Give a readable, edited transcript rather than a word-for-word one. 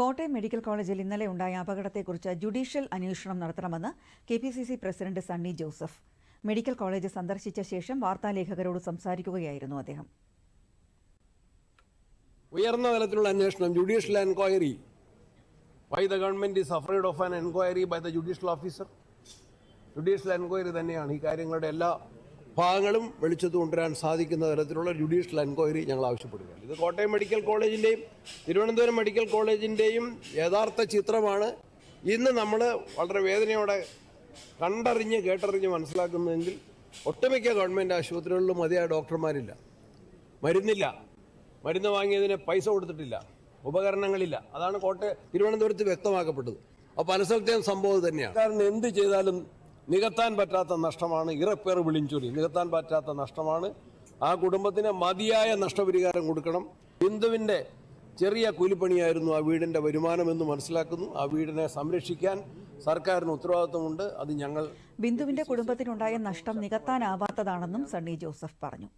Kottayam medical കോളേജിൽ ഇന്നലെ ഉണ്ടായ അപകടത്തെക്കുറിച്ച് ജുഡീഷ്യൽ അന്വേഷണം നടത്തണമെന്ന് KPCC president Sunny Joseph. Medical college സന്ദർശിച്ച ശേഷം വാർത്താലേഖകരോട് സംസാരിക്കുകയായിരുന്നു അദ്ദേഹം. ഉയർന്ന തലത്തിലുള്ള അന്വേഷണം, judicial enquiry. Why the government is afraid of an enquiry by the judicial officer? Judicial enquiry തന്നെയാണ് ഈ കാര്യങ്ങളുടെ എല്ലാ ഭാഗങ്ങളും വെളിച്ചത്ത് കൊണ്ടുവരാൻ സാധിക്കുന്ന തരത്തിലുള്ള ജുഡീഷ്യൽ എൻക്വയറി ഞങ്ങൾ ആവശ്യപ്പെടുകയാണ്. ഇത് കോട്ടയം മെഡിക്കൽ കോളേജിൻ്റെയും തിരുവനന്തപുരം മെഡിക്കൽ കോളേജിൻ്റെയും യഥാർത്ഥ ചിത്രമാണ് ഇന്ന് നമ്മൾ വളരെ വേദനയോടെ കണ്ടറിഞ്ഞ് കേട്ടറിഞ്ഞ് മനസ്സിലാക്കുന്നതെങ്കിൽ ഒട്ടുമിക്ക ഗവൺമെൻറ് ആശുപത്രികളിലും മതിയായ ഡോക്ടർമാരില്ല, മരുന്നില്ല, മരുന്ന് വാങ്ങിയതിന് പൈസ കൊടുത്തിട്ടില്ല, ഉപകരണങ്ങളില്ല. അതാണ് തിരുവനന്തപുരത്ത് വ്യക്തമാക്കപ്പെട്ടത്. അപ്പോൾ പല സ്ഥലത്തെയും സംഭവം തന്നെയാണ്. കാരണം എന്ത് ചെയ്താലും നികത്താൻ പറ്റാത്ത നഷ്ടമാണ്. ഇറപ്പേർ വിളിഞ്ചൊലി നികത്താൻ പറ്റാത്ത നഷ്ടമാണ്. ആ കുടുംബത്തിന് മതിയായ നഷ്ടപരിഹാരം കൊടുക്കണം. ബിന്ദുവിൻ്റെ ചെറിയ കൂലിപ്പണിയായിരുന്നു ആ വീടിൻ്റെ വരുമാനമെന്ന് മനസ്സിലാക്കുന്നു. ആ വീടിനെ സംരക്ഷിക്കാൻ സർക്കാരിന് ഉത്തരവാദിത്വമുണ്ട്. അത് ഞങ്ങൾ ബിന്ദുവിന്റെ കുടുംബത്തിനുണ്ടായ നഷ്ടം നികത്താനാവാത്തതാണെന്നും സണ്ണി ജോസഫ് പറഞ്ഞു.